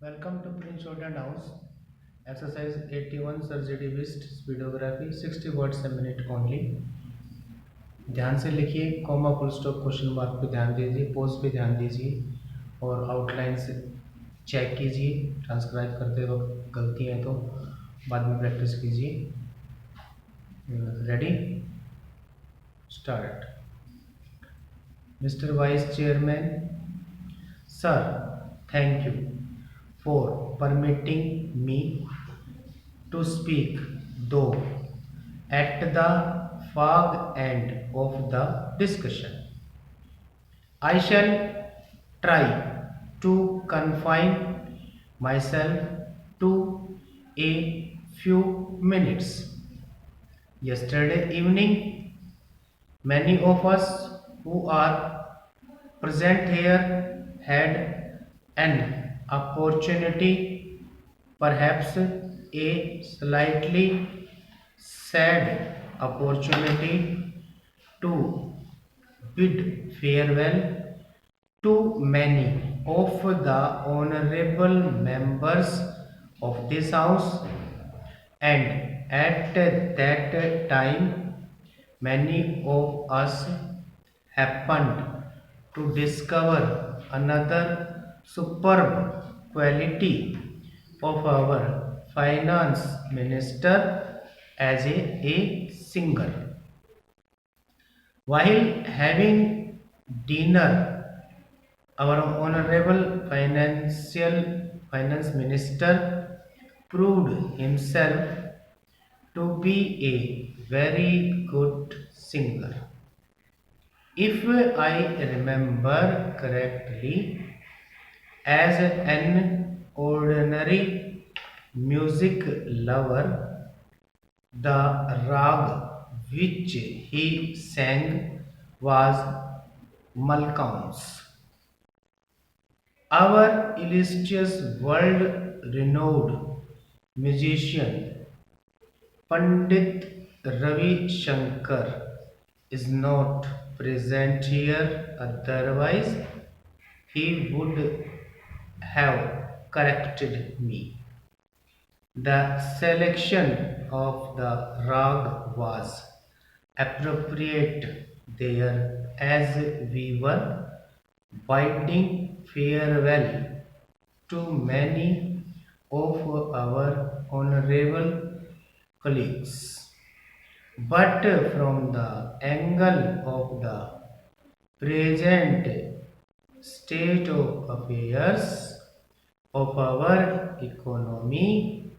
Welcome to Prince Jordan House. Exercise 81 Surgery Wrist Speedography 60 words a minute only. ध्यान से लिखिए, comma full stop question mark पे ध्यान दीजिए, पोज पे ध्यान दीजिए और आउटलाइन से चेक कीजिए। ट्रांसक्राइब करते वक्त गलती है तो बाद में प्रैक्टिस कीजिए। Ready, start. Mister vice chairman, sir, thank you for permitting me to speak, though at the fag end of the discussion. I shall try to confine myself to a few minutes. Yesterday evening, many of us who are present here had an opportunity, perhaps a slightly sad opportunity, to bid farewell to many of the honorable members of this house, and at that time many of us happened to discover another superb quality of our finance minister as a singer. While having dinner, our honorable finance minister proved himself to be a very good singer. If I remember correctly, as an ordinary music lover, the rag which he sang was Malkaun's. Our illustrious world-renowned musician Pandit Ravi Shankar is not present here, otherwise he would have corrected me. The selection of the rag was appropriate there, as we were bidding farewell to many of our honorable colleagues. But from the angle of the present state of affairs of our economy,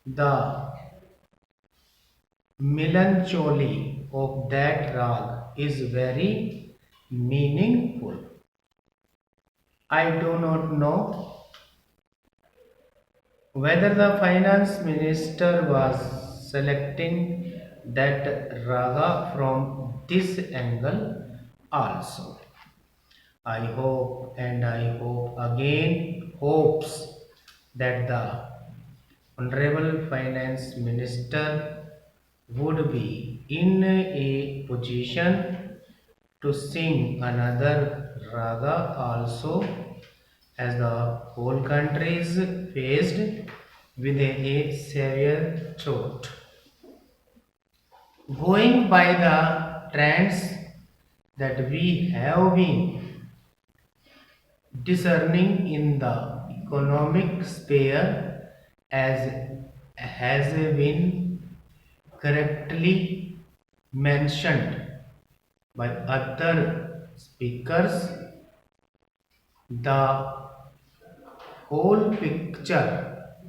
the melancholy of that rag is very meaningful. I do not know whether the finance minister was selecting that raga from this angle also. I hope, and I hope again hopes, that the honorable finance minister would be in a position to sing another raga also, as the whole country is faced with a severe drought. Going by the trends that we have been discerning in the economic sphere, as has been correctly mentioned by other speakers, the whole picture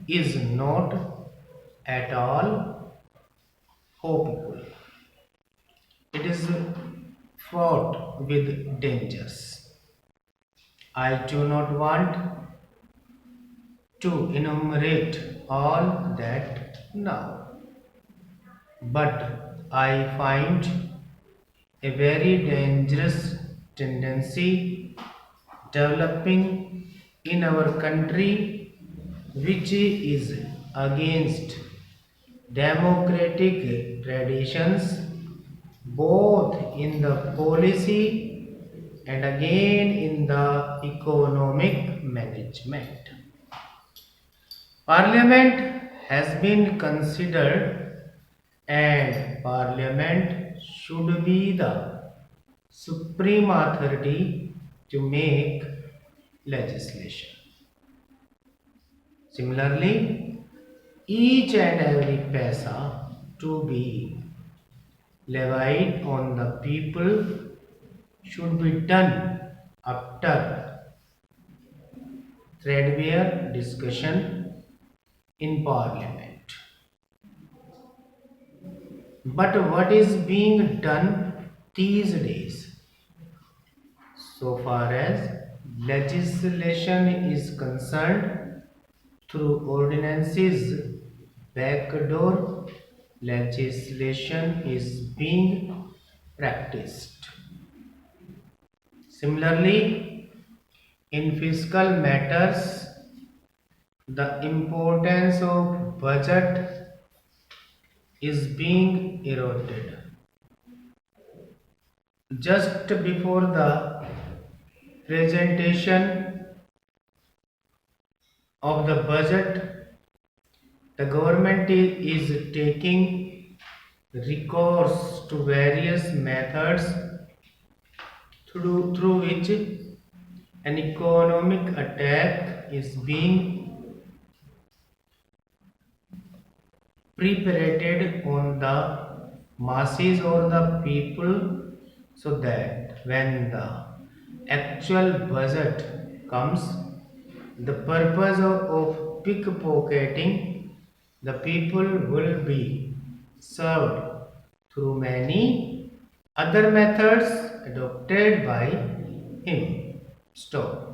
is not at all hopeful. It is fraught with dangers. I do not want to enumerate all that now, but I find a very dangerous tendency developing in our country, which is against democratic traditions, both in the policy and again in the economic management. Parliament has been considered, and Parliament should be the supreme authority to make legislation. Similarly, each and every paisa to be levied on the people should be done after threadbare discussion in Parliament. But what is being done these days, so far as legislation is concerned, through ordinances, backdoor legislation is being practiced. Similarly, in fiscal matters, the importance of budget is being eroded. Just before the presentation of the budget, the government is taking recourse to various methods through which an economic attack is being perpetrated on the masses or the people, so that when the actual budget comes, the purpose of pickpocketing the people will be served through many other methods adopted by him. Stop.